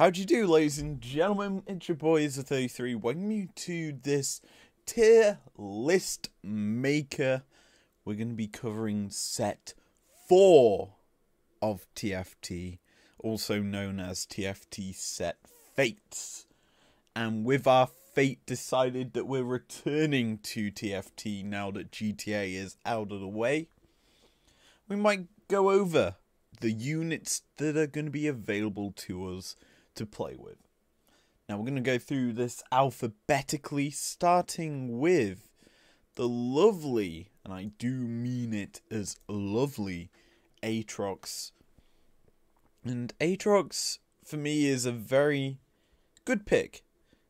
How'd you do, ladies and gentlemen? It's your boy Izzo33. Welcome you to this tier list maker. We're going to be covering set 4 of TFT, also known as TFT Set Fates. And with our fate decided that we're returning to TFT now that GTA is out of the way, we might go over the units that are going to be available to us to play with. Now we're going to go through this alphabetically, starting with the lovely, and I do mean it as lovely, Aatrox. And Aatrox, for me, is a very good pick.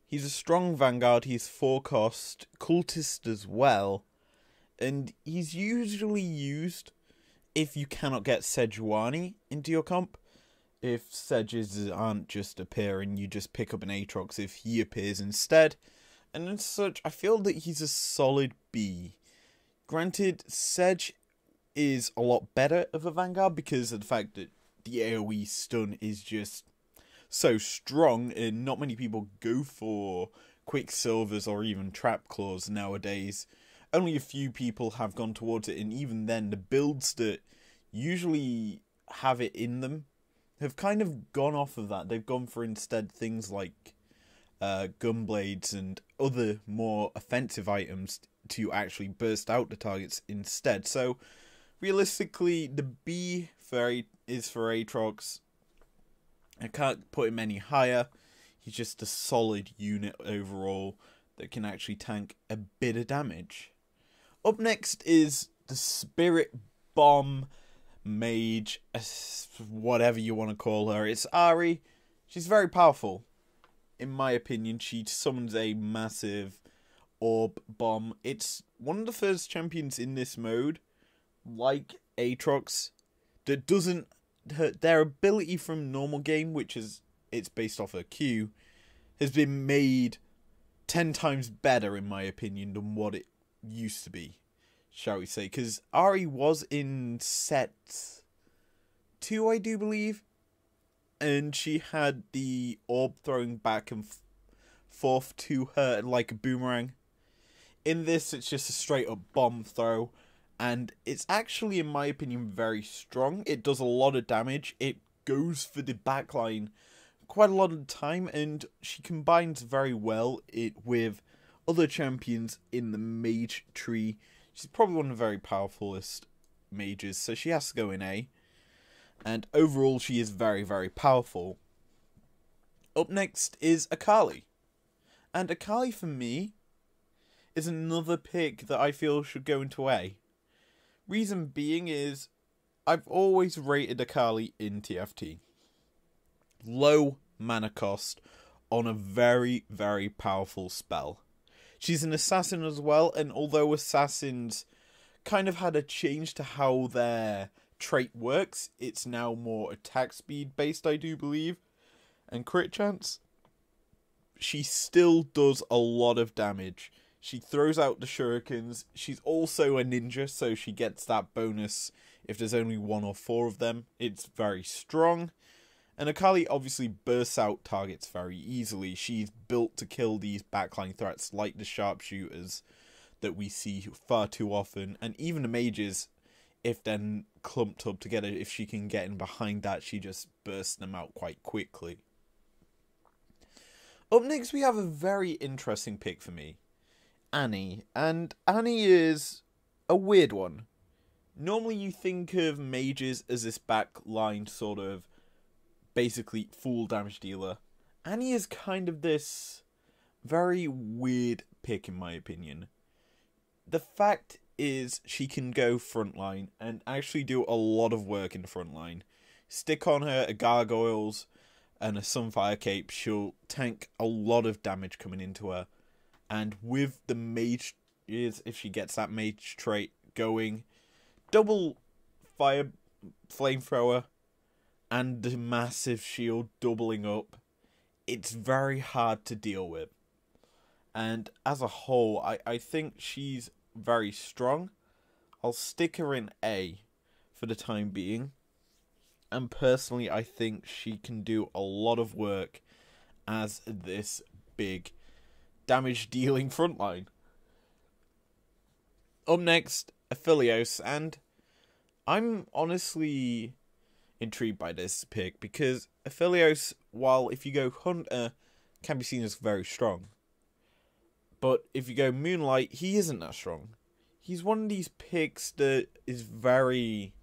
He's a strong Vanguard, he's 4 cost, cultist as well, and he's usually used if you cannot get Sejuani into your comp. If Sedges aren't just appearing, you just pick up an Aatrox if he appears instead. And as such, I feel that he's a solid B. Granted, Sedge is a lot better of a Vanguard because of the fact that the AoE stun is just so strong, and not many people go for Quicksilvers or even Trap Claws nowadays. Only a few people have gone towards it, and even then, the builds that usually have it in them have kind of gone off of that. They've gone for instead things like Gunblades and other more offensive items to actually burst out the targets instead. So, realistically, the B is for Aatrox. I can't put him any higher. He's just a solid unit overall that can actually tank a bit of damage. Up next is the Spirit Bomb Mage, whatever you want to call her. It's Ahri. She's very powerful. In my opinion, she summons a massive orb bomb. It's one of the first champions in this mode, like Aatrox, that doesn't hurt. Their ability from normal game, which is it's based off a Q, has been made 10 times better in my opinion than what it used to be, shall we say, because Ahri was in set 2, I do believe, and she had the orb throwing back and forth to her like a boomerang. In this, it's just a straight up bomb throw, and it's actually, in my opinion, very strong. It does a lot of damage. It goes for the backline quite a lot of the time, and she combines very well with other champions in the mage tree. She's probably one of the very powerfulest mages, so she has to go in A. And overall, she is very, very powerful. Up next is Akali. And Akali, for me, is another pick that I feel should go into A. Reason being is, I've always rated Akali in TFT. Low mana cost on a very, very powerful spell. She's an assassin as well, and although assassins kind of had a change to how their trait works, it's now more attack speed based, I do believe, and crit chance, she still does a lot of damage. She throws out the shurikens. She's also a ninja, so she gets that bonus if there's only 1 or 4 of them. It's very strong. And Akali obviously bursts out targets very easily. She's built to kill these backline threats like the sharpshooters that we see far too often. And even the mages, if they're clumped up together, if she can get in behind that, she just bursts them out quite quickly. Up next, we have a very interesting pick for me. Annie. And Annie is a weird one. Normally you think of mages as this backline sort of basically full damage dealer. Annie is kind of this very weird pick in my opinion. The fact is she can go frontline and actually do a lot of work in the frontline. Stick on her a gargoyles and a sunfire cape, she'll tank a lot of damage coming into her. And with the mage, if she gets that mage trait going, double fire flamethrower and the massive shield doubling up, it's very hard to deal with. And as a whole, I think she's very strong. I'll stick her in A for the time being. And personally, I think she can do a lot of work as this big damage-dealing frontline. Up next, Aphelios, and I'm honestly intrigued by this pick because Aphelios, while if you go Hunter, can be seen as very strong. But if you go Moonlight, he isn't that strong. He's one of these picks that is very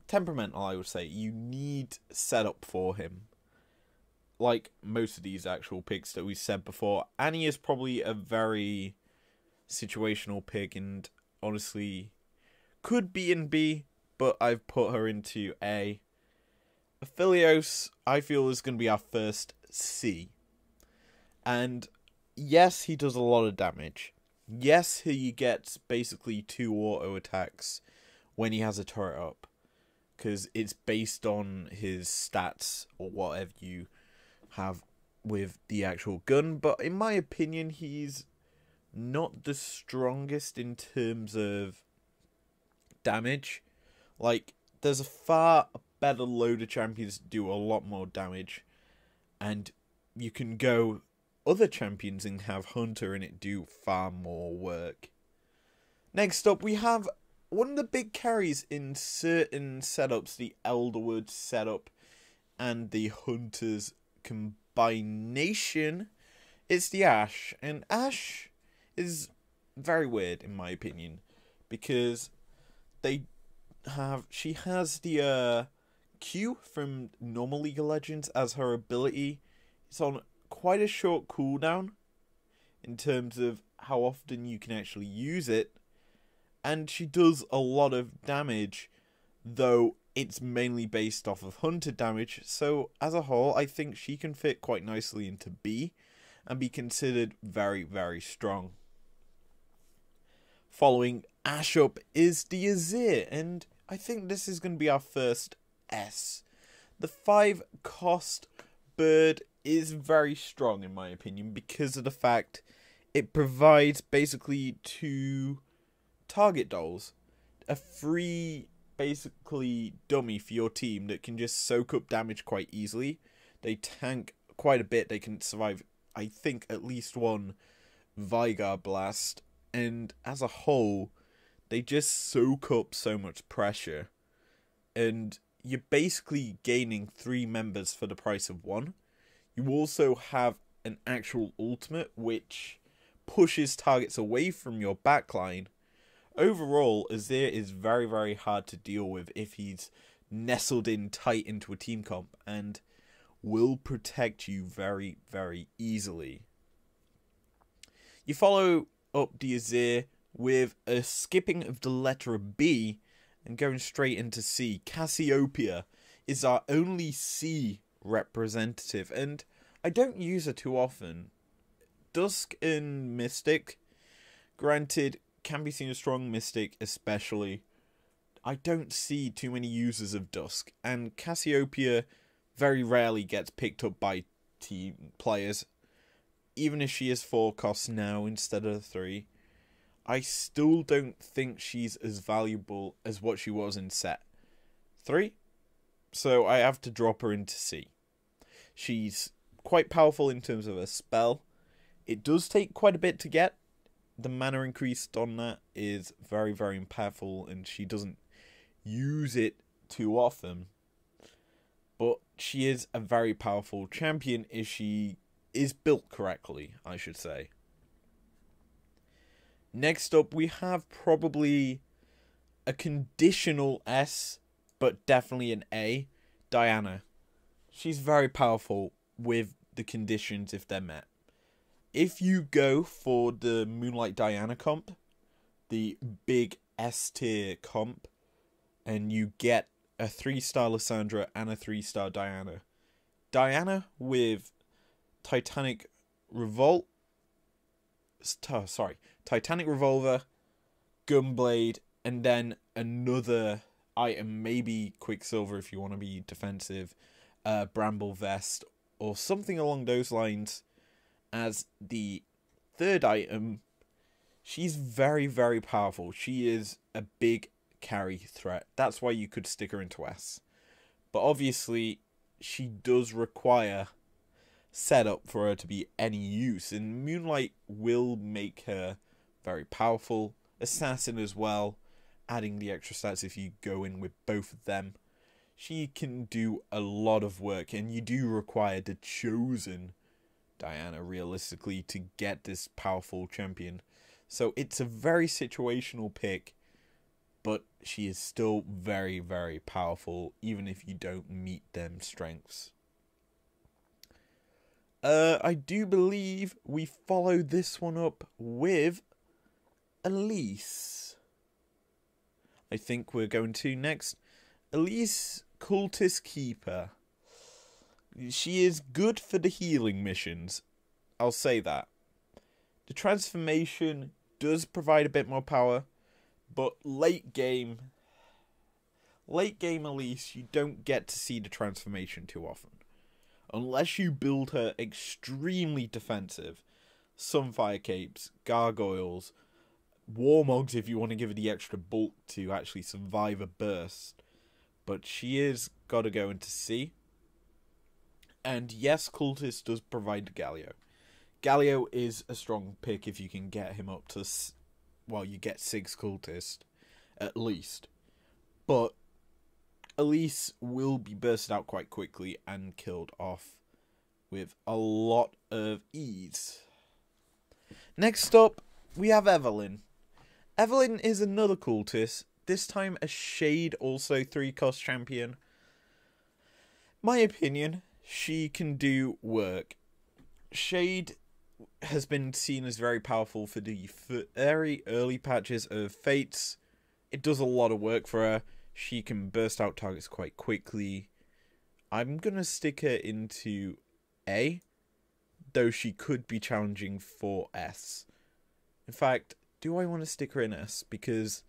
temperamental, I would say. You need setup for him. Like most of these actual picks that we said before. Annie is probably a very situational pick and honestly could be in B, but I've put her into A. Aphelios, I feel, is going to be our first C. And yes, he does a lot of damage. Yes, he gets basically 2 auto attacks when he has a turret up. Because it's based on his stats or whatever you have with the actual gun. But in my opinion, he's not the strongest in terms of damage. Like, there's a far better load of champions that do a lot more damage. And you can go other champions and have Hunter in it do far more work. Next up, we have one of the big carries in certain setups, the Elderwood setup and the Hunter's combination. It's the Ashe. And Ashe is very weird in my opinion because she has the Q from normal League of Legends as her ability. It's on quite a short cooldown in terms of how often you can actually use it, and she does a lot of damage, though it's mainly based off of Hunter damage. So as a whole, I think she can fit quite nicely into B and be considered very, very strong. Following Ashe up is the Azir, and I think this is going to be our first S. The 5 cost bird is very strong in my opinion because of the fact it provides basically 2 target dolls. A free basically dummy for your team that can just soak up damage quite easily. They tank quite a bit. They can survive, I think, at least 1 Vigar blast. And as a whole, they just soak up so much pressure. And you're basically gaining 3 members for the price of 1. You also have an actual ultimate which pushes targets away from your backline. Overall, Azir is very, very hard to deal with if he's nestled in tight into a team comp and will protect you very, very easily. You follow up the Azir with a skipping of the letter B and going straight into C. Cassiopeia is our only C representative, and I don't use her too often. Dusk and Mystic, granted, can be seen as strong. Mystic especially, I don't see too many users of Dusk, and Cassiopeia very rarely gets picked up by team players. Even if she is 4 costs now instead of 3, I still don't think she's as valuable as what she was in set 3. So I have to drop her into C. She's quite powerful in terms of a spell. It does take quite a bit to get. The mana increased on that is very, very impactful, and she doesn't use it too often. But she is a very powerful champion if she is built correctly, I should say. Next up, we have probably a conditional S, but definitely an A, Diana. She's very powerful with the conditions if they're met. If you go for the Moonlight Diana comp, the big S tier comp, and you get a 3-star Lissandra and a 3-star Diana. Diana with Titanic Revolver, Gunblade, and then another item, maybe Quicksilver if you want to be defensive, Bramble Vest, or something along those lines as the 3rd item. She's very, very powerful. She is a big carry threat. That's why you could stick her into S. But obviously, she does require setup for her to be any use. And Moonlight will make her very powerful. Assassin as well, adding the extra stats if you go in with both of them. She can do a lot of work, and you do require the chosen Diana, realistically, to get this powerful champion. So it's a very situational pick, but she is still very, very powerful, even if you don't meet them strengths. I do believe we follow this one up with Elise. I think we're going to next. Elise, Cultist Keeper. She is good for the healing missions. I'll say that. The transformation does provide a bit more power, but late game Elise, you don't get to see the transformation too often. Unless you build her extremely defensive. Sunfire Capes, Gargoyles, Warmogs if you want to give her the extra bulk to actually survive a burst. But she is got to go into C. And yes, Cultist does provide Galio. Galio is a strong pick if you can get him up to, well, you get 6 Cultists at least. But Elise will be bursted out quite quickly and killed off with a lot of ease. Next up, we have Evelyn. Evelyn is another Cultist, this time a Shade, also 3-cost champion. My opinion, she can do work. Shade has been seen as very powerful for the very early patches of Fates. It does a lot of work for her. She can burst out targets quite quickly. I'm going to stick her into A, though she could be challenging for S. In fact, do I want to stick her in S? Because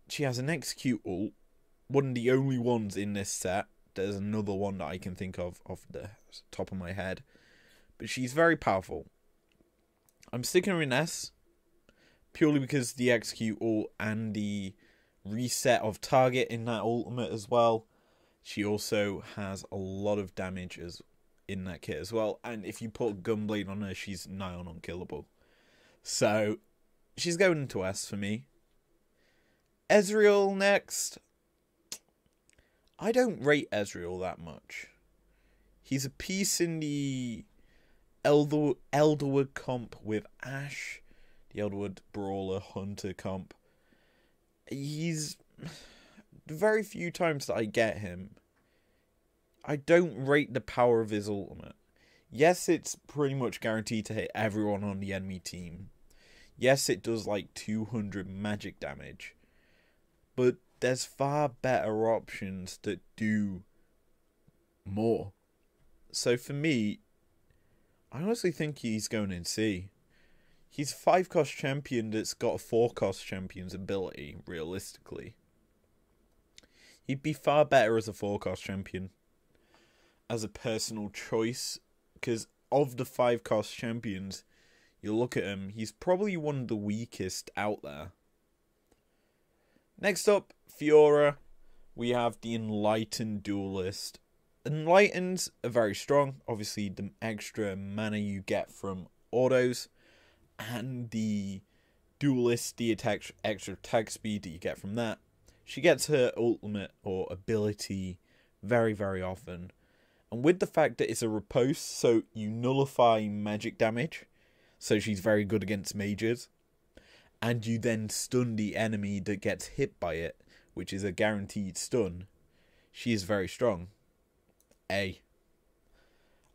she has an execute ult, one of the only ones in this set. There's another one that I can think of off the top of my head. But she's very powerful. I'm sticking her in S, purely because the execute ult and the reset of target in that ultimate as well. She also has a lot of damage in that kit as well. And if you put Gunblade on her, she's nigh on unkillable. So, she's going into S for me. Ezreal next. I don't rate Ezreal that much. He's a piece in the Elderwood comp with Ashe. The Elderwood Brawler Hunter comp. He's the very few times that I get him, I don't rate the power of his ultimate. Yes, it's pretty much guaranteed to hit everyone on the enemy team. Yes, it does like 200 magic damage. But there's far better options that do more. So for me, I honestly think he's going in C. He's a 5-cost champion that's got a 4-cost champion's ability, realistically. He'd be far better as a 4-cost champion. As a personal choice. Because of the 5-cost champions, you look at him, he's probably one of the weakest out there. Next up, Fiora. We have the Enlightened Duelist. Enlighteneds are very strong. Obviously, the extra mana you get from autos. And the Duelist, the extra attack speed that you get from that. She gets her ultimate or ability very, very often. And with the fact that it's a riposte, so you nullify magic damage. So she's very good against mages. And you then stun the enemy that gets hit by it, which is a guaranteed stun. She is very strong. A.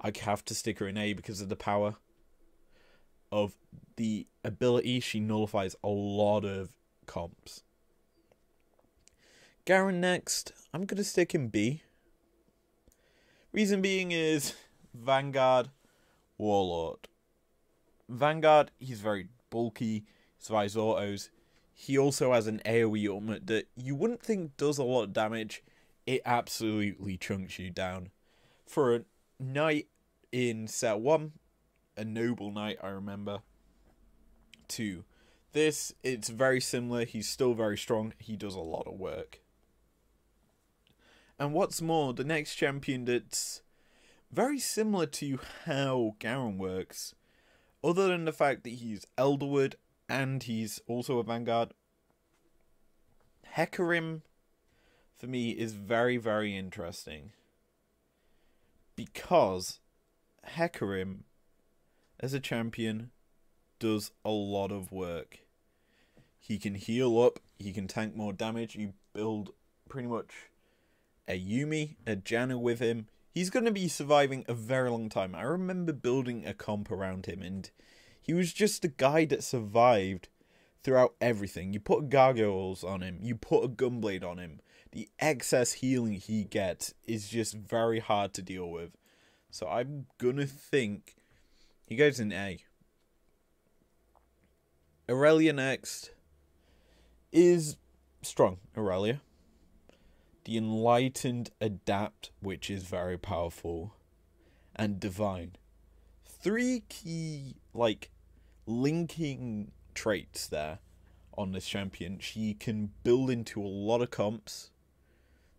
I have to stick her in A because of the power of the ability. She nullifies a lot of comps. Garen next. I'm going to stick in B. Reason being is Vanguard, Warlord. Vanguard, he's very bulky, survives autos. He also has an AoE ultimate that you wouldn't think does a lot of damage. It absolutely chunks you down. For a knight in set 1, a noble knight, I remember, to this, it's very similar. He's still very strong. He does a lot of work. And what's more, the next champion that's very similar to how Garen works, other than the fact that he's Elderwood and he's also a Vanguard, Hecarim, for me, is very, very interesting. Because Hecarim, as a champion, does a lot of work. He can heal up, he can tank more damage, you build pretty much a Yuumi, a Janna with him. He's going to be surviving a very long time. I remember building a comp around him, and he was just a guy that survived throughout everything. You put gargoyles on him, you put a gunblade on him. The excess healing he gets is just very hard to deal with. So I'm going to think he goes in A. Aurelia next is strong, Aurelia. The Enlightened Adapt, which is very powerful, and Divine. 3 key, linking traits there on this champion. She can build into a lot of comps.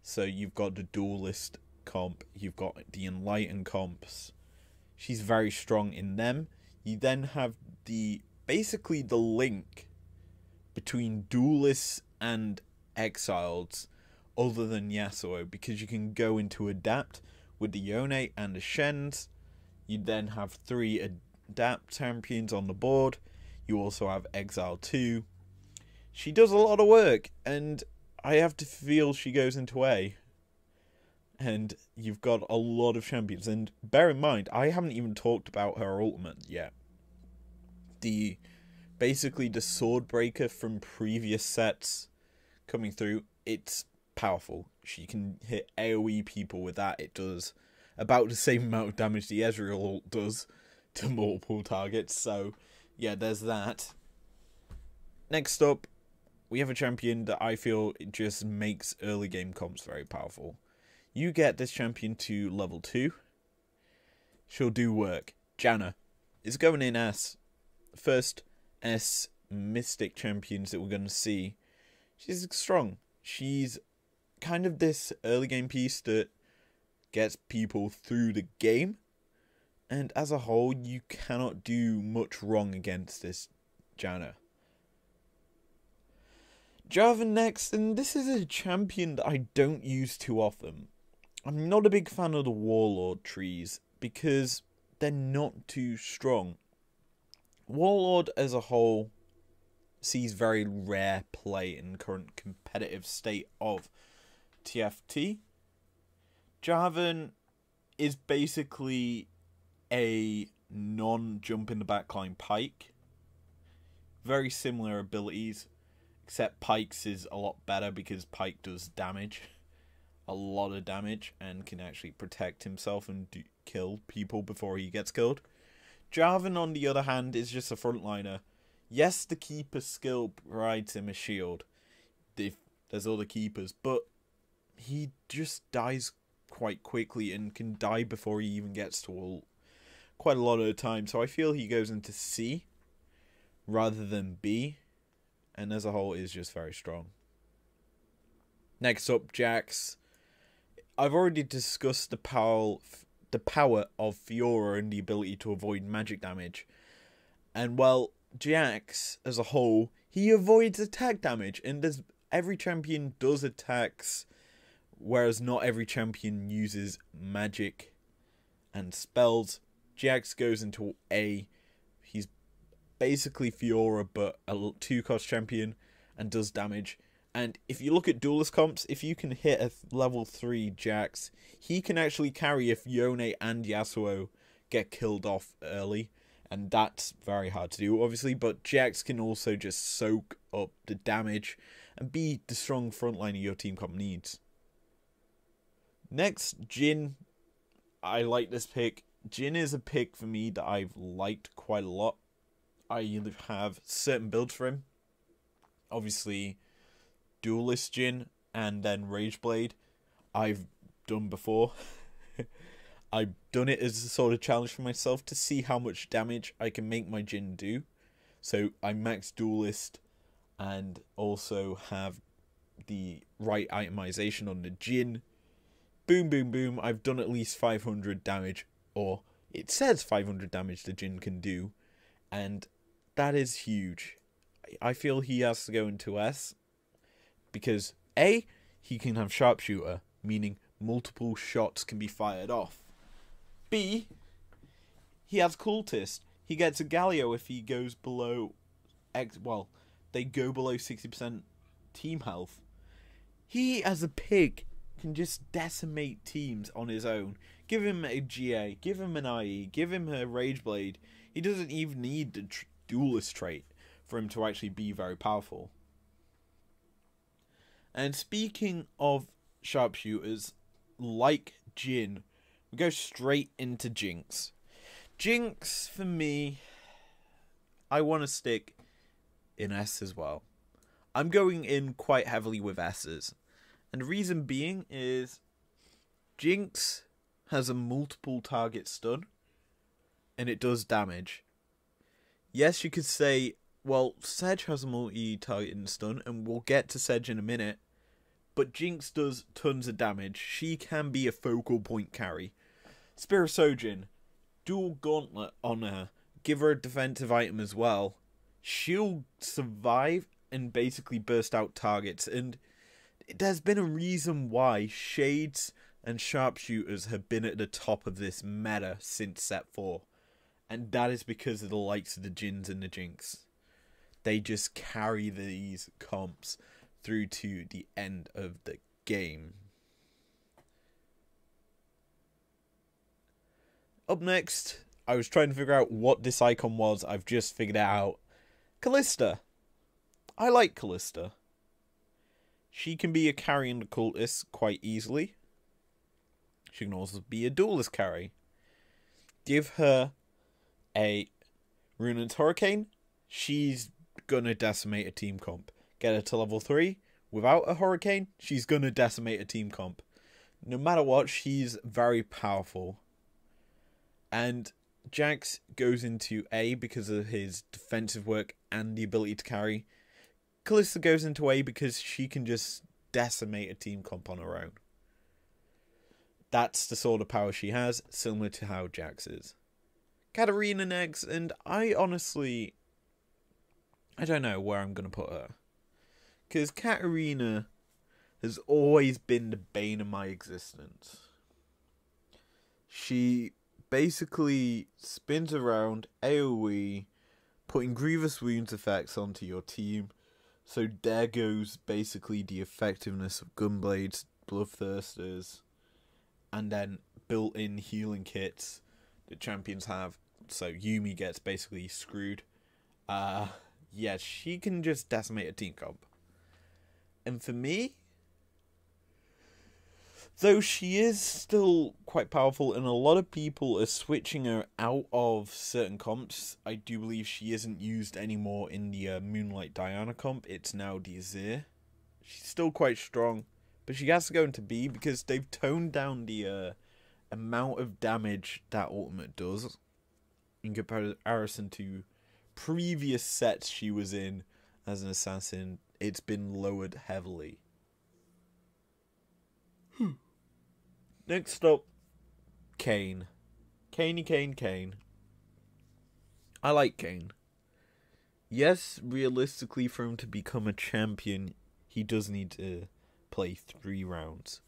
So you've got the Duelist comp, you've got the Enlightened comps. She's very strong in them. You then have basically the link between Duelists and Exiles, other than Yasuo, because you can go into Adapt with the Yone and the Shens. You then have 3 Adapt champions on the board. You also have Exile 2. She does a lot of work, and I have to feel she goes into A. And you've got a lot of champions. And bear in mind, I haven't even talked about her ultimate yet. Basically the Swordbreaker from previous sets coming through, it's powerful. She can hit AoE people with that. It does about the same amount of damage the Ezreal ult does to multiple targets. So, yeah, there's that. Next up, we have a champion that I feel it just makes early game comps very powerful. You get this champion to level 2. She'll do work. Janna is going in S. First S Mystic champions that we're going to see. She's strong. She's kind of this early game piece that gets people through the game. And as a whole, you cannot do much wrong against this Janna. Jarvan next, and this is a champion that I don't use too often. I'm not a big fan of the Warlord trees because they're not too strong. Warlord as a whole sees very rare play in the current competitive state of TFT. Jarvan is basically a non-jump in the backline Pike. Very similar abilities, except Pike's is a lot better because Pike does damage. A lot of damage and can actually protect himself and kill people before he gets killed. Jarvan, on the other hand, is just a frontliner. Yes, the keeper skill provides him a shield if there's other keepers, but he just dies quite quickly and can die before he even gets to ult quite a lot of the time. So I feel he goes into C rather than B, and as a whole is just very strong. Next up, Jax. I've already discussed the power of Fiora and the ability to avoid magic damage. And well, Jax as a whole, he avoids attack damage, and every champion does attacks, whereas not every champion uses magic and spells. Jax goes into A. He's basically Fiora, but a 2-cost champion and does damage. And if you look at duelist comps, if you can hit a level 3 Jax, he can actually carry if Yone and Yasuo get killed off early. And that's very hard to do, obviously. But Jax can also just soak up the damage and be the strong frontliner your team comp needs. Next, Jhin. I like this pick. Jhin is a pick for me that I've liked quite a lot. I have certain builds for him. Obviously, Duelist Jhin and then Rageblade I've done before. I've done it as a sort of challenge for myself to see how much damage I can make my Jhin do. So I max Duelist and also have the right itemization on the Jhin. boom, boom, boom, I've done at least 500 damage, or it says 500 damage the Jin can do, and that is huge. I feel he has to go into S, because A, he can have sharpshooter, meaning multiple shots can be fired off. B, he has cultist. He gets a Galio if he goes below they go below 60% team health. He, as a pig, can just decimate teams on his own. Give him a GA, give him an IE, give him a Rage Blade. He doesn't even need the duelist trait for him to actually be very powerful. And speaking of sharpshooters, like Jin, we go straight into Jinx. Jinx, for me, I want to stick in S as well. I'm going in quite heavily with S's. And the reason being is Jinx has a multiple target stun, and it does damage. Yes, you could say, well, Sedge has a multi-target stun, and we'll get to Sedge in a minute, but Jinx does tons of damage. She can be a focal point carry. Spirit dual gauntlet on her, give her a defensive item as well. She'll survive and basically burst out targets, and there's been a reason why Shades and Sharpshooters have been at the top of this meta since Set 4, and that is because of the likes of the Jins and the Jinx. They just carry these comps through to the end of the game. Up next, I was trying to figure out what this icon was. I've just figured it out. Callista. I like Callista. She can be a carry and a cultist quite easily. She can also be a duelist carry. Give her a Ruinant's Hurricane. She's gonna decimate a team comp. Get her to level 3. Without a Hurricane, she's gonna decimate a team comp. No matter what, she's very powerful. And Jax goes into A because of his defensive work and the ability to carry. Callista goes into A because she can just decimate a team comp on her own. That's the sort of power she has, similar to how Jax is. Katarina next, and I don't know where I'm going to put her. Because Katarina has always been the bane of my existence. She basically spins around AoE, putting grievous wounds effects onto your team. So there goes basically the effectiveness of Gunblades, Bloodthirsters, and then built-in healing kits that champions have. So Yuumi gets basically screwed. Yeah, she can just decimate a team comp. And for me, though she is still quite powerful, and a lot of people are switching her out of certain comps, I do believe she isn't used anymore in the Moonlight Diana comp. It's now the Azir. She's still quite strong, but she has to go into B because they've toned down the amount of damage that ultimate does in comparison to previous sets she was in as an assassin. It's been lowered heavily. Next up, Kayn. Kayn. I like Kayn. Yes, realistically, for him to become a champion, he does need to play 3 rounds.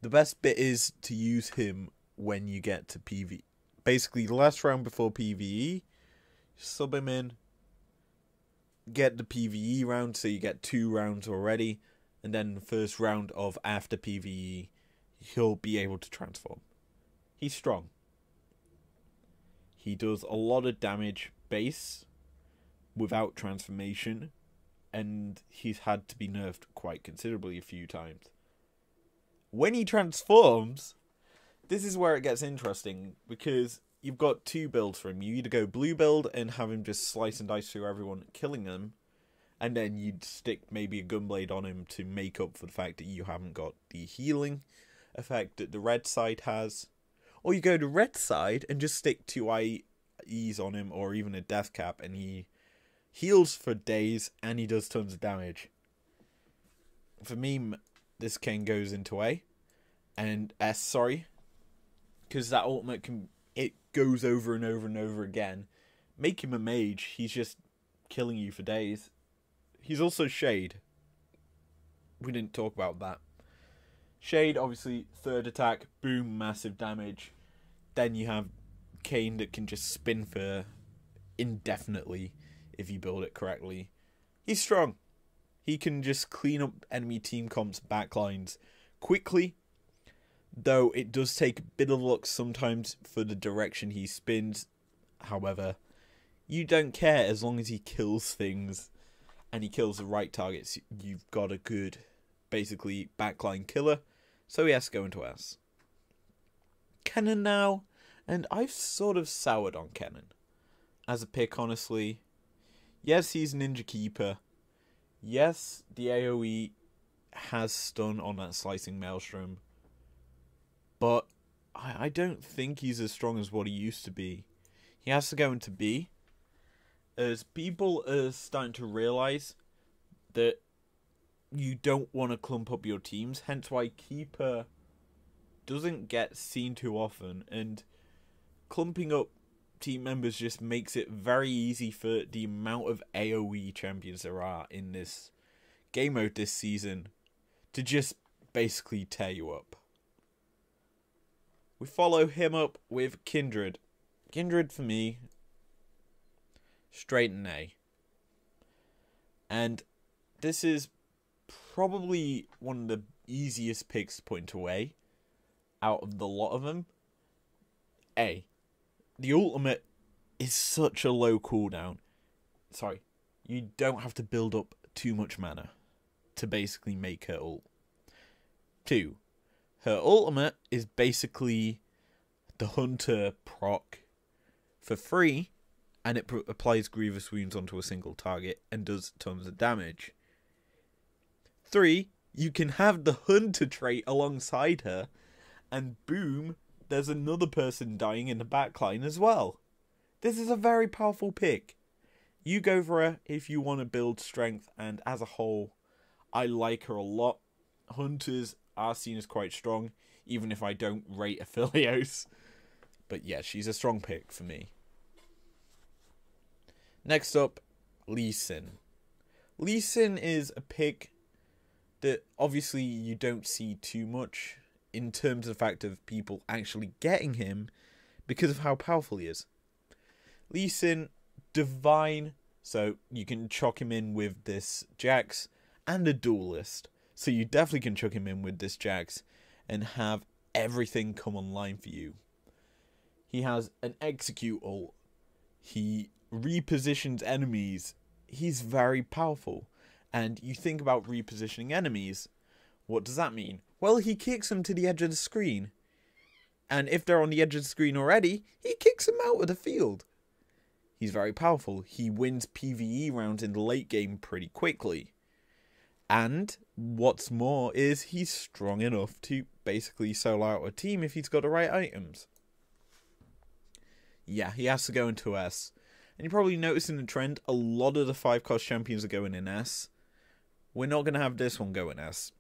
The best bit is to use him when you get to PvE. Basically, the last round before PvE, sub him in, get the PvE round, so you get 2 rounds already, and then the first round of after PvE, he'll be able to transform. He's strong. He does a lot of damage base without transformation, and he's had to be nerfed quite considerably a few times. When he transforms, this is where it gets interesting, because you've got 2 builds for him. You either go blue build and have him just slice and dice through everyone, killing them, and then you'd stick maybe a Gunblade on him to make up for the fact that you haven't got the healing effect that the red side has. Or you go to red side and just stick 2 IEs on him, or even a death cap, and he heals for days and he does tons of damage. For me, this Kayn goes into A, and S, sorry, because that ultimate it goes over and over and over again. Make him a mage, he's just killing you for days. He's also Shade. We didn't talk about that. Shade, obviously, third attack, boom, massive damage. Then you have Kane that can just spin for indefinitely if you build it correctly. He's strong. He can just clean up enemy team comps' backlines quickly, though it does take a bit of luck sometimes for the direction he spins. However, you don't care as long as he kills things and he kills the right targets. You've got a good, basically, backline killer, so he has to go into S. Kennen now, and I've sort of soured on Kennen as a pick, honestly. Yes, he's Ninja Keeper. Yes, the AoE has stun on that Slicing Maelstrom. But I don't think he's as strong as what he used to be. He has to go into B, as people are starting to realise that you don't want to clump up your teams, hence why Keeper doesn't get seen too often, and clumping up team members just makes it very easy for the amount of AoE champions there are in this game mode this season to just basically tear you up. We follow him up with Kindred. Kindred, for me, straight an A. And this is probably one of the easiest picks to put into A out of the lot of them. A. The ultimate is such a low cooldown. Sorry, you don't have to build up too much mana to basically make her ult. 2. Her ultimate is basically the Hunter proc for free, and it applies Grievous Wounds onto a single target and does tons of damage. 3. You can have the Hunter trait alongside her, and boom, there's another person dying in the backline as well. This is a very powerful pick. You go for her if you want to build strength, and as a whole, I like her a lot. Hunters are seen as quite strong, even if I don't rate Aphelios. But yeah, she's a strong pick for me. Next up, Lee Sin. Lee Sin is a pick that obviously you don't see too much in terms of the fact of people actually getting him because of how powerful he is. Lee Sin, divine, so you can chuck him in with this Jax and a duelist. So you definitely can chuck him in with this Jax and have everything come online for you. He has an execute ult. He repositions enemies. He's very powerful. And you think about repositioning enemies. What does that mean? Well, he kicks them to the edge of the screen. And if they're on the edge of the screen already, he kicks them out of the field. He's very powerful. He wins PvE rounds in the late game pretty quickly. And what's more is he's strong enough to basically solo out a team if he's got the right items. Yeah, he has to go into S. And you're probably noticing the trend, a lot of the 5-cost champions are going in S. We're not going to have this one go in S.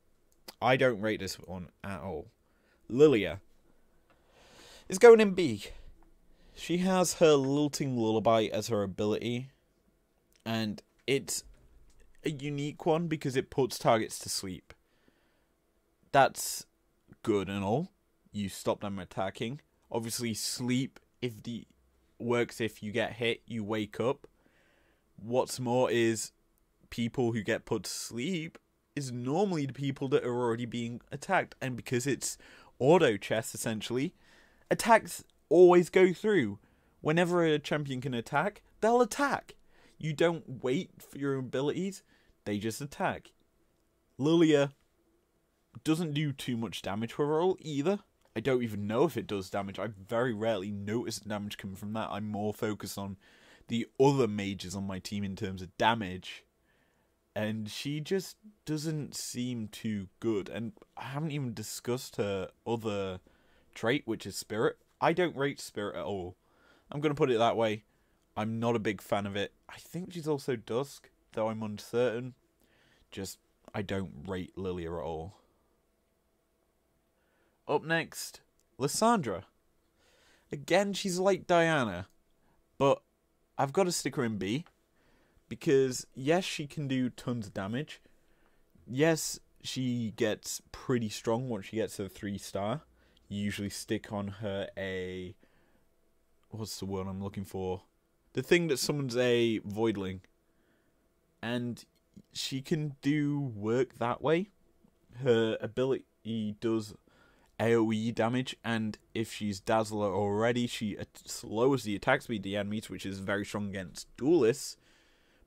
I don't rate this one at all. Lilia is going in B. She has her Lilting Lullaby as her ability. And it's a unique one because it puts targets to sleep. That's good and all. You stop them attacking. Obviously, sleep works if you get hit, you wake up. What's more is people who get put to sleep is normally the people that are already being attacked. And because it's auto chess, essentially, attacks always go through. Whenever a champion can attack, they'll attack. You don't wait for your abilities, they just attack. Lilia doesn't do too much damage for her ult either. I don't even know if it does damage. I very rarely notice damage coming from that. I'm more focused on the other mages on my team in terms of damage. And she just doesn't seem too good. And I haven't even discussed her other trait, which is Spirit. I don't rate Spirit at all. I'm going to put it that way. I'm not a big fan of it. I think she's also Dusk, though I'm uncertain. Just, I don't rate Lilia at all. Up next, Lissandra. Again, she's like Diana, but I've got to stick her in B. Because, yes, she can do tons of damage. Yes, she gets pretty strong once she gets to 3-star. You usually stick on her a... What's the word I'm looking for? The thing that summons a Voidling. And she can do work that way. Her ability does AoE damage, and if she's Dazzler already, she lowers the attack speed of the enemies, which is very strong against duelists.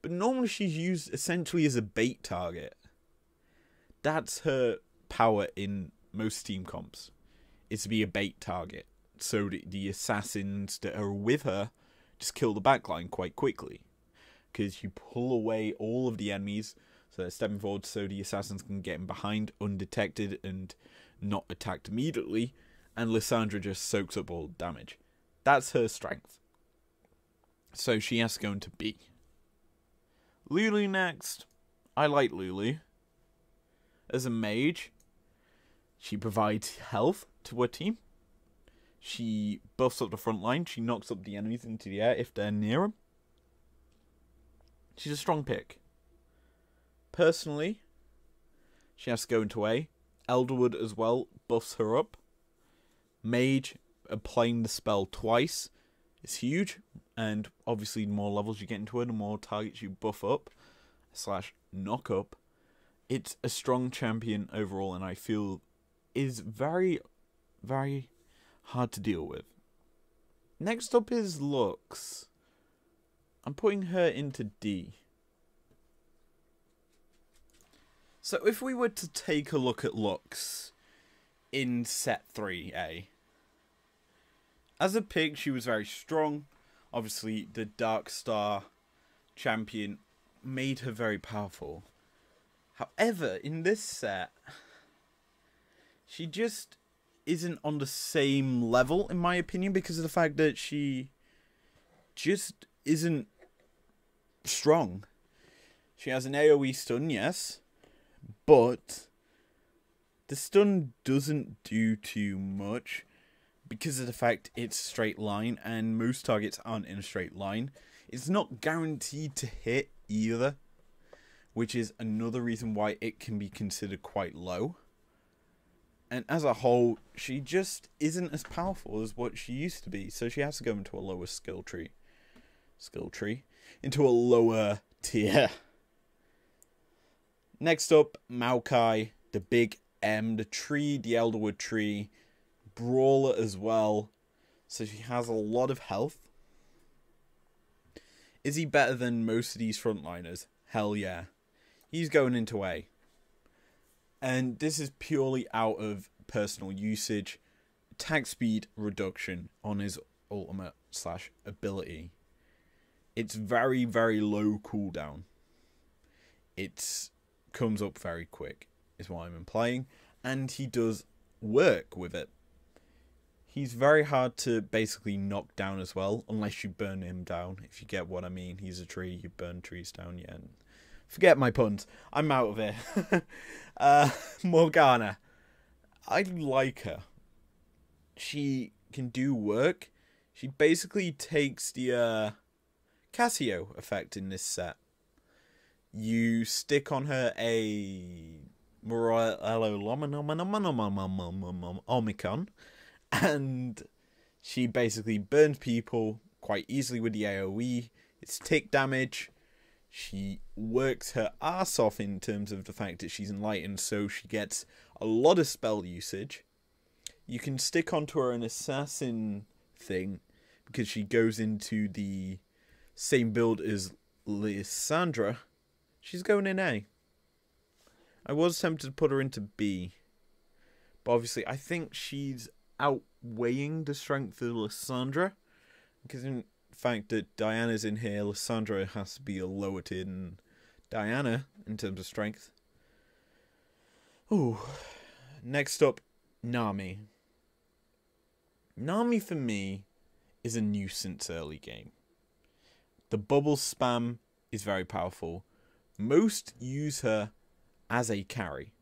But normally she's used essentially as a bait target. That's her power in most team comps, is to be a bait target. So the assassins that are with her just kill the backline quite quickly. Because you pull away all of the enemies, so they're stepping forward so the assassins can get in behind undetected and not attacked immediately. And Lissandra just soaks up all the damage. That's her strength. So she has to go into B. Lulu next. I like Lulu. As a mage, she provides health to her team. She buffs up the front line. She knocks up the enemies into the air if they're near them. She's a strong pick. Personally, she has to go into A. Elderwood as well buffs her up. Mage, applying the spell twice is huge. And obviously, the more levels you get into it, the more targets you buff up / knock up. It's a strong champion overall, and I feel is very, very hard to deal with. Next up is Lux. I'm putting her into D. So if we were to take a look at Lux in set 3A, as a pick, she was very strong. Obviously, the Dark Star champion made her very powerful. However, in this set, she just isn't on the same level, in my opinion, because of the fact that she just isn't strong. She has an AoE stun, yes, but the stun doesn't do too much because of the fact it's a straight line, and most targets aren't in a straight line. It's not guaranteed to hit either, which is another reason why it can be considered quite low. And as a whole, she just isn't as powerful as what she used to be, so she has to go into a lower skill tree, into a lower tier. Next up, Maokai, the big M, the tree, the Elderwood tree, brawler as well, so she has a lot of health. Is he better than most of these frontliners? Hell yeah. He's going into A. And this is purely out of personal usage. Attack speed reduction on his ultimate / ability. It's very, very low cooldown. It comes up very quick, is what I'm implying. And he does work with it. He's very hard to basically knock down as well, unless you burn him down, if you get what I mean. He's a tree, you burn trees down, yeah. Forget my puns. I'm out of it. Morgana. I like her. She can do work. She basically takes the Casio effect in this set. You stick on her a Omicron, and she basically burns people quite easily with the AoE. It's tick damage. She works her ass off in terms of the fact that she's enlightened, so she gets a lot of spell usage. You can stick onto her an assassin thing, because she goes into the same build as Lissandra. She's going in A. I was tempted to put her into B, but obviously I think she's outweighing the strength of Lissandra, because in fact that Diana's in here, Lissandra has to be a lower tier than Diana in terms of strength. Ooh. Next up, Nami. Nami for me is a nuisance early game. The bubble spam is very powerful. Most use her as a carry.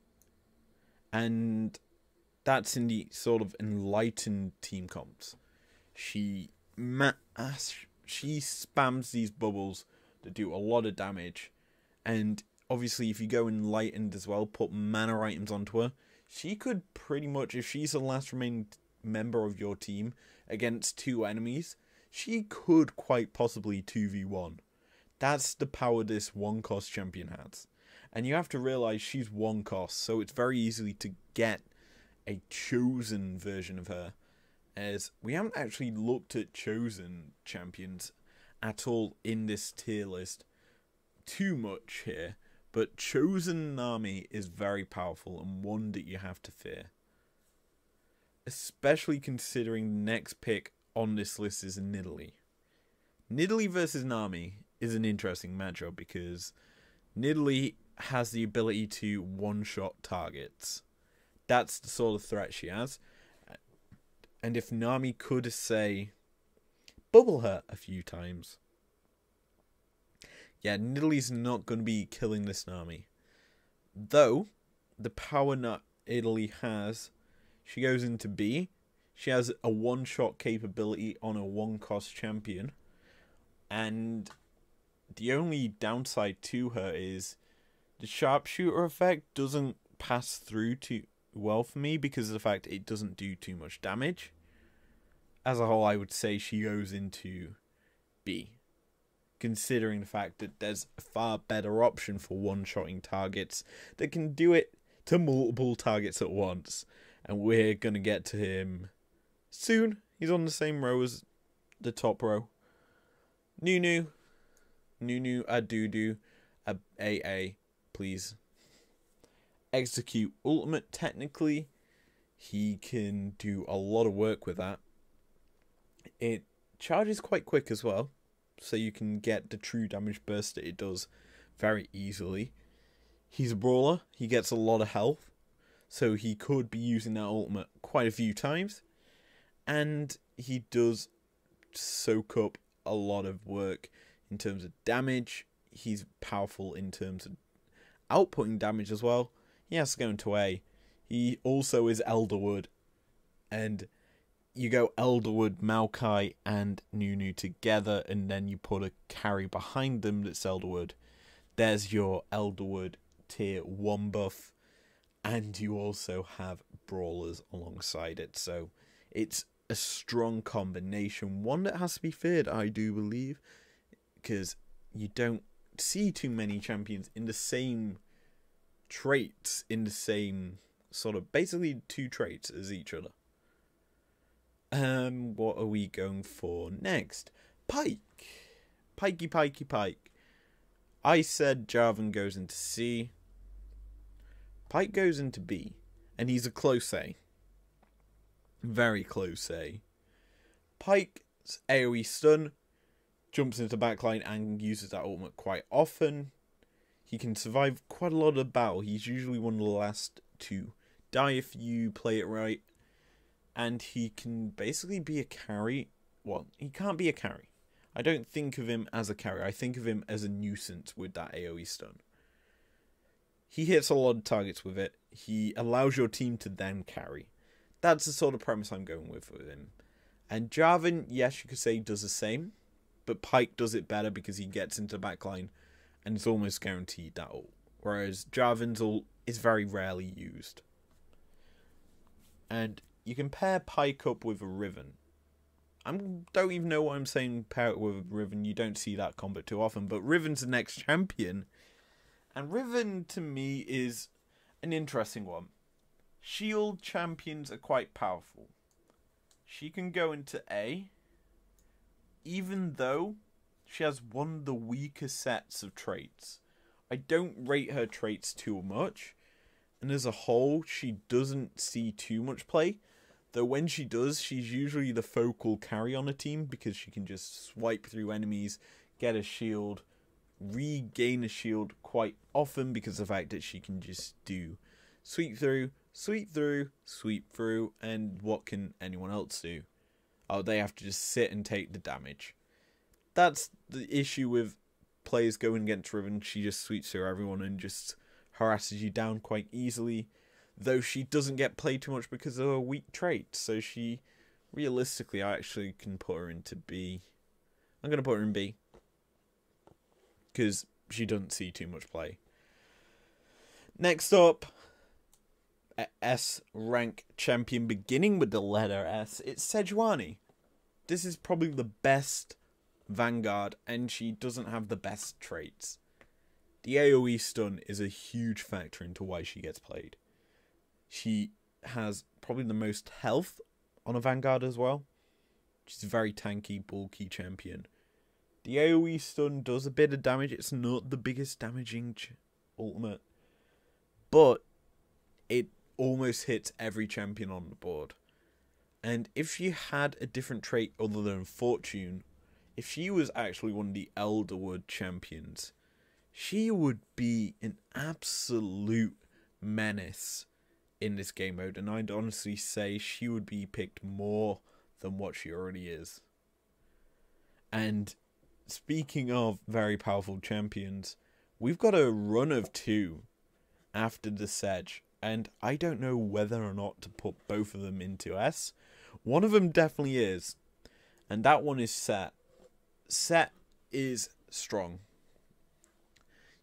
And That's in the sort of enlightened team comps. She spams these bubbles that do a lot of damage, and obviously if you go enlightened as well, put mana items onto her, she could pretty much, if she's the last remaining member of your team against 2 enemies, she could quite possibly 2v1. That's the power this 1-cost champion has. And you have to realize she's 1 cost, so it's very easy to get a chosen version of her, as we haven't actually looked at chosen champions at all in this tier list too much here, but chosen Nami is very powerful and one that you have to fear, especially considering the next pick on this list is Nidalee. Nidalee versus Nami is an interesting matchup because Nidalee has the ability to one-shot targets. That's the sort of threat she has. And if Nami could, say, bubble her a few times, yeah, Nidalee's not going to be killing this Nami. Though, the power Nidalee has, she goes into B. She has a one-shot capability on a 1-cost champion. And the only downside to her is the sharpshooter effect doesn't pass through too well for me because of the fact it doesn't do too much damage. As a whole, I would say she goes into B, considering the fact that there's a far better option for one-shotting targets that can do it to multiple targets at once. And we're going to get to him soon. He's on the same row as the top row. Nunu, Adudu, AA, please. Execute ultimate, technically. He can do a lot of work with that. It charges quite quick as well, so you can get the true damage burst that it does very easily. He's a brawler, he gets a lot of health, so he could be using that ultimate quite a few times. And he does soak up a lot of work in terms of damage. He's powerful in terms of outputting damage as well. He has to go into A. He also is Elderwood, and you go Elderwood, Maokai, and Nunu together, and then you put a carry behind them that's Elderwood. There's your Elderwood tier 1 buff, and you also have brawlers alongside it, so it's a strong combination, one that has to be feared, I do believe, because you don't see too many champions in the same traits, in the same sort of basically 2 traits as each other. What are we going for next? Pike. Pike. I said Jarvan goes into C. Pike goes into B. And he's a close A. Very close A. Pike's AoE stun, jumps into the backline and uses that ultimate quite often. He can survive quite a lot of battle. He's usually one of the last to die if you play it right. And he can basically be a carry. Well, he can't be a carry. I don't think of him as a carry. I think of him as a nuisance with that AoE stun. He hits a lot of targets with it. He allows your team to then carry. That's the sort of premise I'm going with him. And Jarvan, yes, you could say does the same. But Pike does it better because he gets into the backline and it's almost guaranteed that ult. Whereas Jarvan's ult is very rarely used. And you can pair Pike up with a Riven. I don't even know what I'm saying, pair it with a Riven. You don't see that combo too often. But Riven's the next champion. And Riven, to me, is an interesting one. Shield champions are quite powerful. She can go into A. Even though she has one of the weaker sets of traits. I don't rate her traits too much. And as a whole, she doesn't see too much play. Though when she does, she's usually the focal carry on a team because she can just swipe through enemies, get a shield, regain a shield quite often because of the fact that she can just do sweep through, and what can anyone else do? Oh, they have to just sit and take the damage. That's the issue with players going against Riven. She just sweeps through everyone and just harasses you down quite easily. though she doesn't get played too much because of her weak trait. So she, realistically, I actually can put her into B. I'm going to put her in B, because she doesn't see too much play. Next up, S rank champion beginning with the letter S. It's Sejuani. This is probably the best Vanguard, and she doesn't have the best traits. The AoE stun is a huge factor into why she gets played. She has probably the most health on a Vanguard as well. She's a very tanky, bulky champion. The AoE stun does a bit of damage. It's not the biggest damaging ultimate, but it almost hits every champion on the board. And if she had a different trait other than Fortune, if she was actually one of the Elderwood champions, she would be an absolute menace in this game mode. And I'd honestly say she would be picked more than what she already is. And speaking of very powerful champions, we've got a run of 2 after the Sedge. And I don't know whether or not to put both of them into S. One of them definitely is. And that one is Set. Set is strong.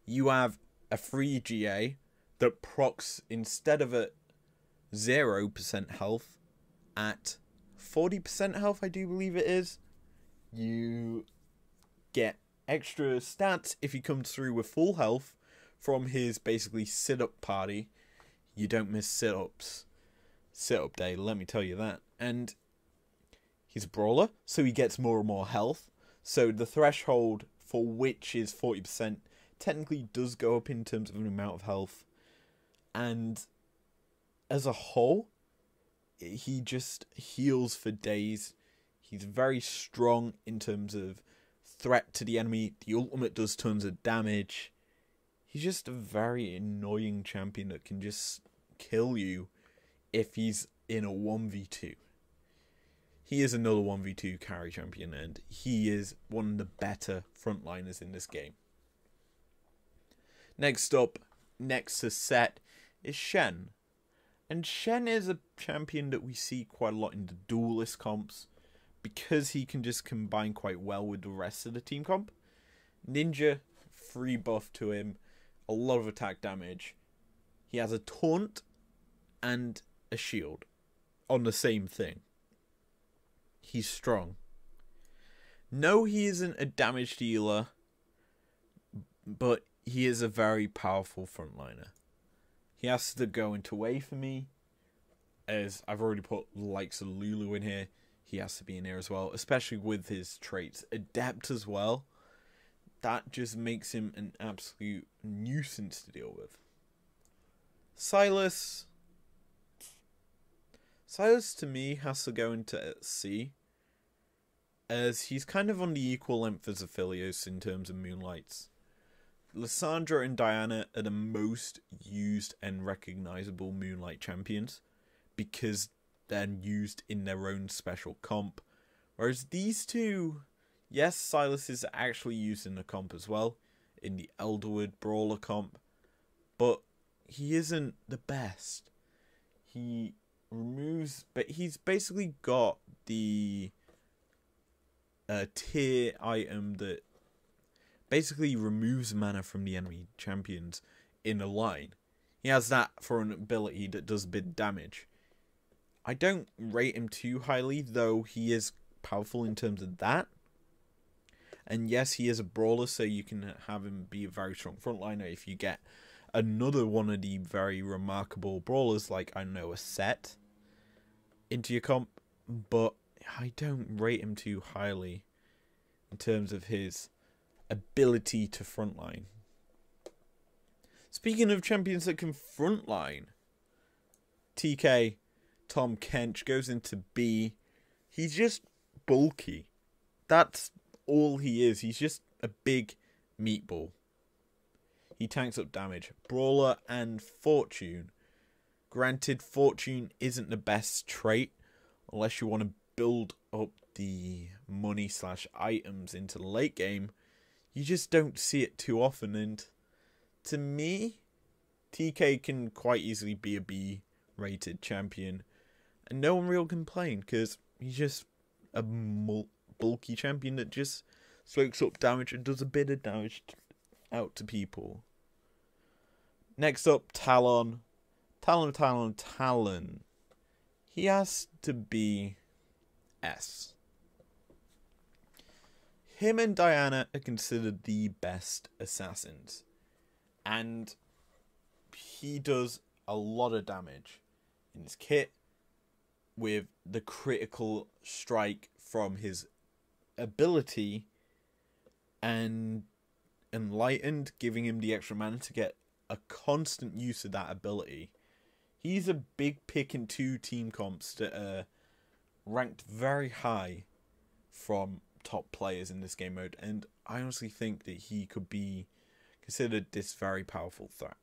You have a free GA that procs, instead of at 0% health, at 40% health, I do believe it is. You get extra stats if he comes through with full health from his basically sit-up party. You don't miss sit-ups. Sit-up day, let me tell you that. And he's a brawler, so he gets more and more health. So the threshold for which is 40% technically does go up in terms of an amount of health. And as a whole, he just heals for days. He's very strong in terms of threat to the enemy. The ultimate does tons of damage. He's just a very annoying champion that can just kill you if he's in a 1v2. He is another 1v2 carry champion, and he is one of the better frontliners in this game. Next up, next to Set, is Shen. And Shen is a champion that we see quite a lot in the duelist comps, because he can just combine quite well with the rest of the team comp. Ninja, free buff to him, a lot of attack damage. He has a taunt and a shield on the same thing. He's strong. No, he isn't a damage dealer, but he is a very powerful frontliner. He has to go into way for me, as I've already put the likes of Lulu in here. He has to be in here as well, especially with his traits. Adept as well. That just makes him an absolute nuisance to deal with. Silas to me has to go into C, as he's kind of on the equal length as Aphelios in terms of Moonlights. Lissandra and Diana are the most used and recognizable Moonlight champions, because they're used in their own special comp. Whereas these two, yes, Silas is actually used in the comp as well, in the Elderwood Brawler comp, but he isn't the best. He removes, but he's basically got the tier item that basically removes mana from the enemy champions in a line. He has that for an ability that does a bit of damage. I don't rate him too highly, though he is powerful in terms of that. And yes, he is a brawler, so you can have him be a very strong frontliner if you get another one of the very remarkable brawlers, like, I don't know, a Set into your comp. But I don't rate him too highly in terms of his ability to frontline. Speaking of champions that can frontline, TK Tom Kench goes into B. He's just bulky. That's all he is. He's just a big meatball. He tanks up damage. Brawler and Fortune. Granted, Fortune isn't the best trait unless you want to build up the money / items into the late game. You just don't see it too often, and to me, TK can quite easily be a B-rated champion, and no one will complain because he's just a bulky champion that just soaks up damage and does a bit of damage out to people. Next up, Talon. Talon. He has to be S. Him and Diana are considered the best assassins, and he does a lot of damage in his kit with the critical strike from his ability and Enlightened, giving him the extra mana to get a constant use of that ability. He's a big pick in 2 team comps that are ranked very high from top players in this game mode, and I honestly think that he could be considered this very powerful threat.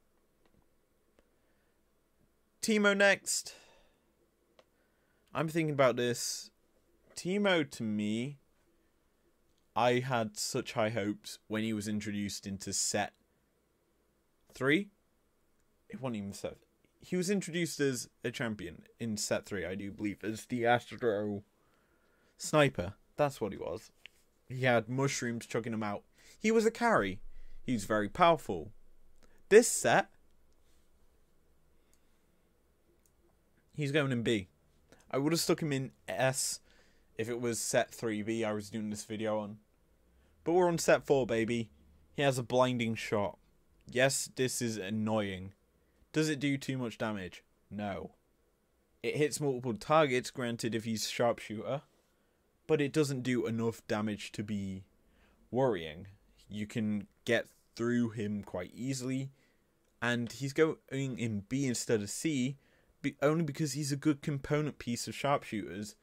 Teemo next. I'm thinking about this. Teemo, to me, I had such high hopes when he was introduced into set 3. It wasn't even set. He was introduced as a champion in set 3, I do believe, as the Astro Sniper. That's what he was. He had mushrooms chucking him out. He was a carry. He was very powerful. This set, he's going in B. I would have stuck him in S if it was set 3B I was doing this video on. But we're on set 4, baby. He has a blinding shot. Yes, this is annoying. Does it do too much damage? No. It hits multiple targets, granted, if he's sharpshooter. But it doesn't do enough damage to be worrying. You can get through him quite easily. And he's going in B instead of C, only because he's a good component piece of sharpshooters.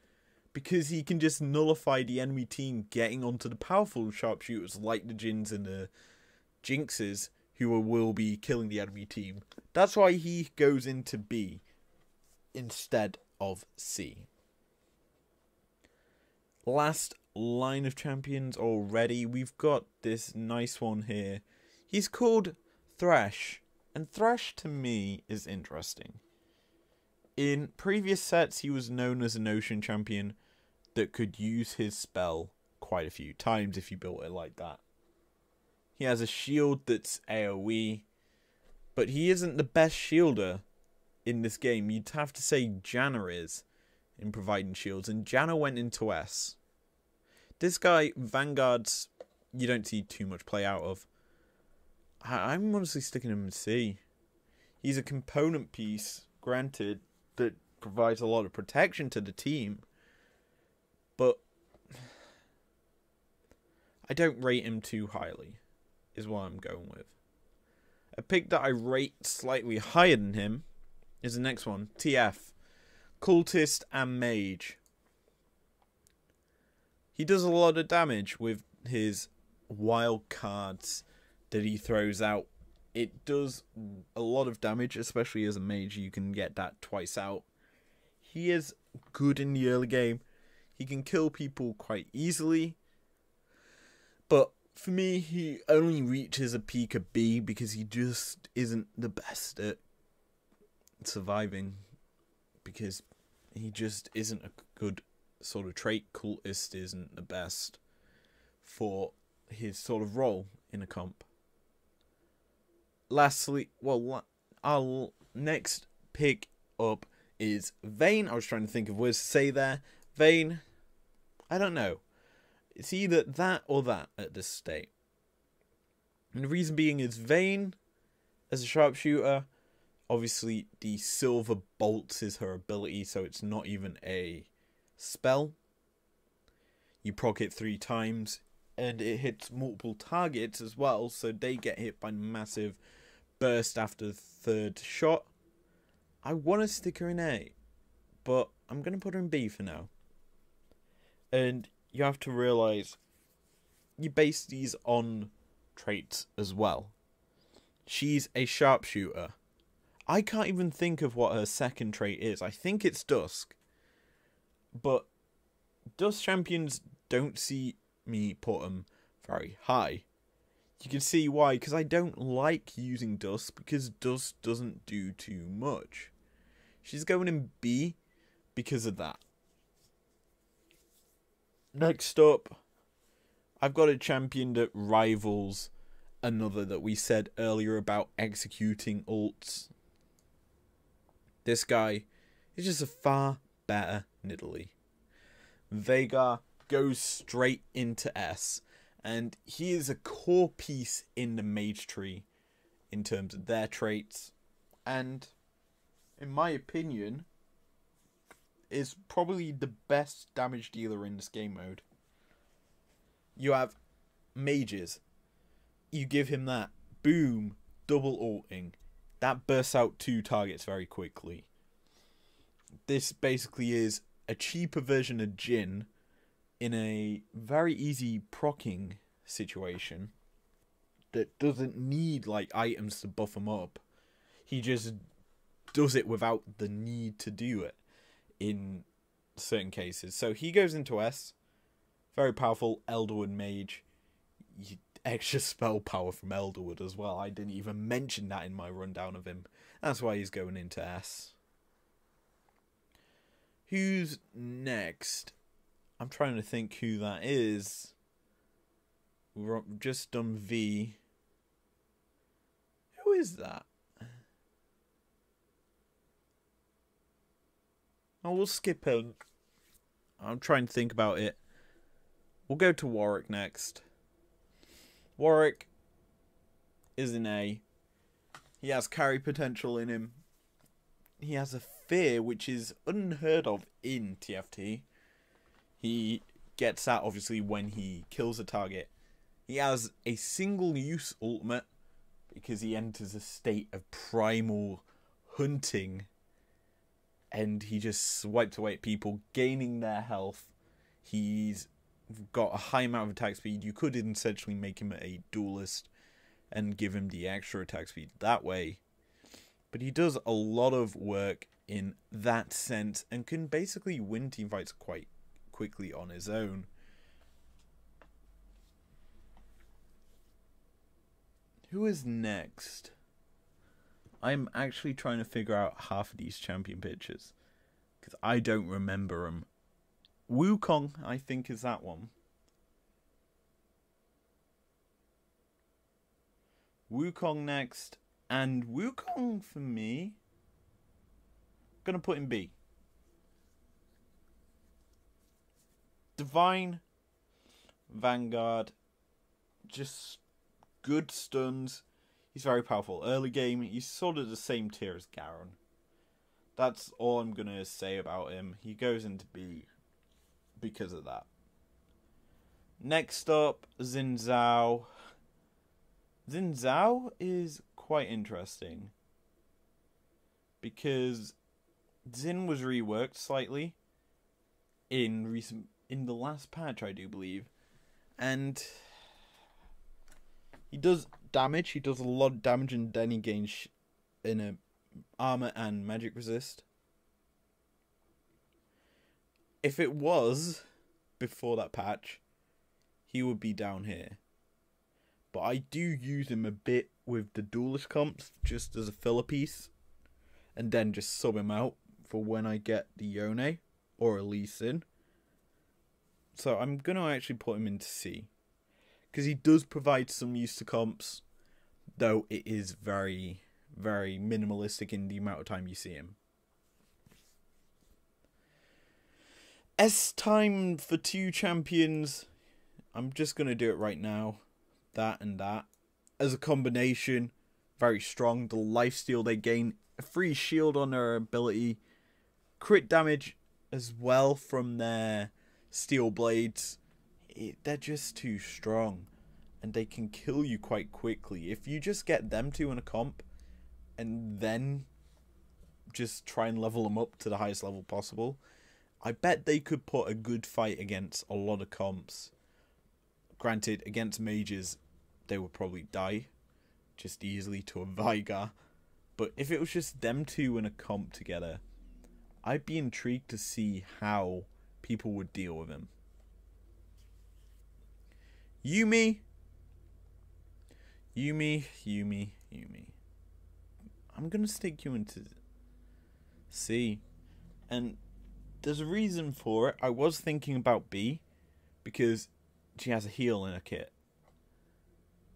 Because he can just nullify the enemy team getting onto the powerful sharpshooters like the Jins and the Jinxes, who will be killing the enemy team. That's why he goes into B instead of C. Last line of champions already. We've got this nice one here. He's called Thresh. And Thresh, to me, is interesting. In previous sets, he was known as an ocean champion that could use his spell quite a few times if you built it like that. He has a shield that's AoE, but he isn't the best shielder in this game. You'd have to say Janna is in providing shields, and Janna went into S. This guy, Vanguard's, you don't see too much play out of. I'm honestly sticking him in C. He's a component piece, granted, that provides a lot of protection to the team, but I don't rate him too highly, is what I'm going with. A pick that I rate slightly higher than him is the next one, TF, Cultist and Mage. He does a lot of damage with his wild cards that he throws out. It does a lot of damage, especially as a mage. You can get that twice out. He is good in the early game. He can kill people quite easily. But for me, he only reaches a peak of B because he just isn't the best at surviving. Because he just isn't a good sort of trait. Cultist isn't the best for his sort of role in a comp. Lastly, well, our next pick up is Vayne. I was trying to think of words to say there. Vayne, I don't know. It's either that or that at this state. And the reason being is Vayne, as a sharpshooter, obviously the silver bolts is her ability, so it's not even a spell. You proc it 3 times, and it hits multiple targets as well, so they get hit by massive burst after the 3rd shot. I want to stick her in A, but I'm going to put her in B for now. And you have to realise, you base these on traits as well. She's a sharpshooter. I can't even think of what her second trait is. I think it's Dusk. But Dusk champions don't see me put them very high. You can see why, because I don't like using Dust, because Dust doesn't do too much. She's going in B because of that. Next up, I've got a champion that rivals another that we said earlier about executing ults. This guy is just a far better Nidalee. Veigar goes straight into S, and he is a core piece in the mage tree in terms of their traits, and in my opinion is probably the best damage dealer in this game mode. You have mages, you give him that, boom, double ulting, that bursts out 2 targets very quickly. This basically is a cheaper version of Jhin in a very easy proccing situation that doesn't need like items to buff him up. He just does it without the need to do it in certain cases. So he goes into S, very powerful Elderwood mage. Extra spell power from Elderwood as well. I didn't even mention that in my rundown of him. That's why he's going into S. Who's next? I'm trying to think who that is. We've just done V. Who is that? Oh, we'll skip him. I'm trying to think about it. We'll go to Warwick next. Warwick is an A. He has carry potential in him. He has a fear which is unheard of in TFT. He gets that obviously when he kills a target. He has a single use ultimate because he enters a state of primal hunting. And he just swipes away at people, gaining their health. He's got a high amount of attack speed. You could essentially make him a duelist and give him the extra attack speed that way. But he does a lot of work in that sense and can basically win teamfights quite quickly on his own. Who is next? I'm actually trying to figure out half of these champion pictures because I don't remember them. Wukong, I think, is that one. Wukong next. And Wukong, for me, I'm going to put in B. Divine, Vanguard, just good stuns. He's very powerful. Early game, he's sort of the same tier as Garen. That's all I'm going to say about him. He goes into B because of that. Next up, Xin Zhao. Xin Zhao is quite interesting because Xin was reworked slightly in the last patch, I do believe, and he does damage. He does a lot of damage, and then he gains in a armor and magic resist. If it was before that patch, he would be down here. But I do use him a bit with the duelist comps just as a filler piece, and then just sub him out for when I get the Yone or a Lee Sin. So I'm going to actually put him into C, because he does provide some use to comps, though it is very, very minimalistic in the amount of time you see him. S time for 2 champions. I'm just going to do it right now. That and that. As a combination, very strong. The lifesteal they gain, a free shield on their ability, crit damage as well from their steel blades. They're just too strong, and they can kill you quite quickly. If you just get them 2 in a comp, and then just try and level them up to the highest level possible, I bet they could put a good fight against a lot of comps. Granted, against mages, they would probably die just easily to a Veigar. But if it was just them 2 in a comp together, I'd be intrigued to see how people would deal with him. Yuumi, Yumi. I'm going to stick you into C. And there's a reason for it. I was thinking about B, because she has a heal in her kit.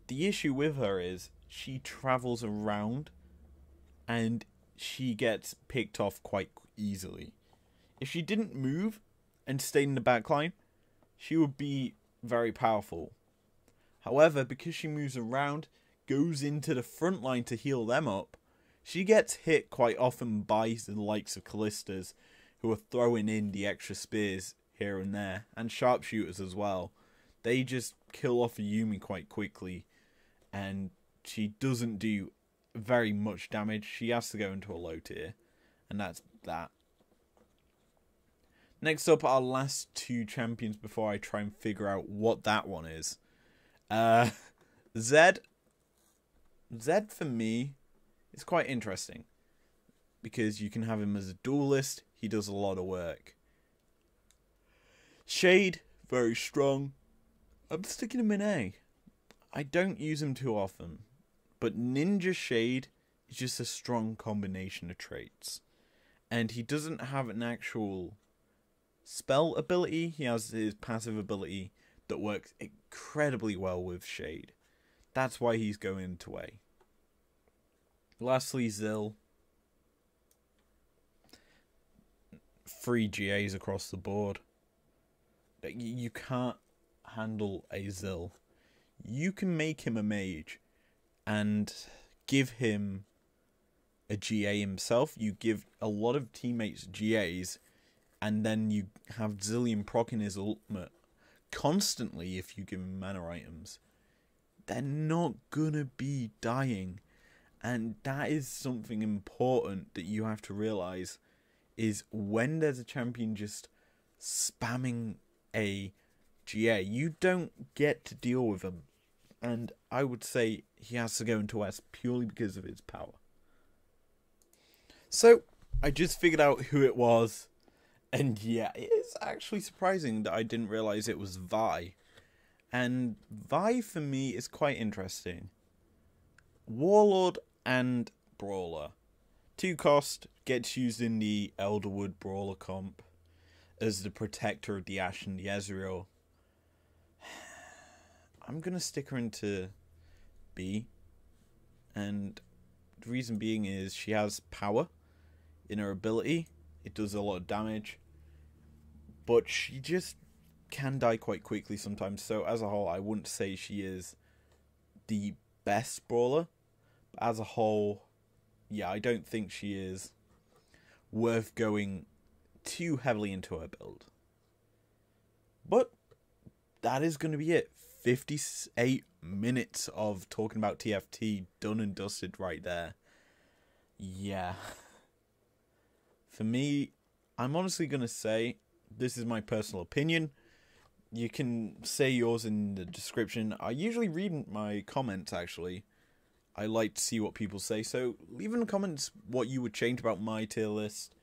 The issue with her is she travels around and she gets picked off quite easily. If she didn't move and stayed in the back line, she would be very powerful. However, because she moves around, goes into the front line to heal them up, she gets hit quite often by the likes of Callistas, who are throwing in the extra spears here and there, and sharpshooters as well. They just kill off a Yumi quite quickly, and she doesn't do very much damage. She has to go into a low tier, and that's that. Next up, our last two champions before I try and figure out what that one is. Zed. Zed for me is quite interesting, because you can have him as a duelist. He does a lot of work. Shade, very strong. I'm sticking him in A. I don't use him too often, but Ninja Shade is just a strong combination of traits. And he doesn't have an actual spell ability. He has his passive ability that works incredibly well with Shade. That's why he's going to A. Lastly, Zill. 3 GAs across the board. You can't handle a Zill. You can make him a mage and give him a GA himself. You give a lot of teammates GAs, and then you have Zillion proccing his ultimate constantly if you give him mana items. They're not gonna be dying. And that is something important that you have to realise, is when there's a champion just spamming a GA, you don't get to deal with him. And I would say he has to go into S purely because of his power. So, I just figured out who it was. And yeah, it is actually surprising that I didn't realise it was Vi. And Vi for me is quite interesting. Warlord and Brawler. 2 cost, gets used in the Elderwood Brawler comp as the protector of the Ashe and the Ezreal. I'm going to stick her into B. And the reason being is she has power in her ability. It does a lot of damage. But she just can die quite quickly sometimes. So as a whole, I wouldn't say she is the best brawler. But as a whole, yeah, I don't think she is worth going too heavily into her build. But that is going to be it. 58 minutes of talking about TFT done and dusted right there. Yeah. For me, I'm honestly going to say, this is my personal opinion. You can say yours in the description. I usually read my comments, actually. I like to see what people say. So leave in the comments what you would change about my tier list.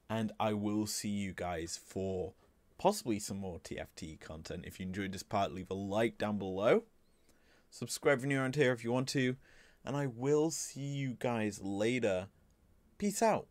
And I will see you guys for possibly some more TFT content. If you enjoyed this part, leave a like down below. Subscribe if you're new around here if you want to. And I will see you guys later. Peace out.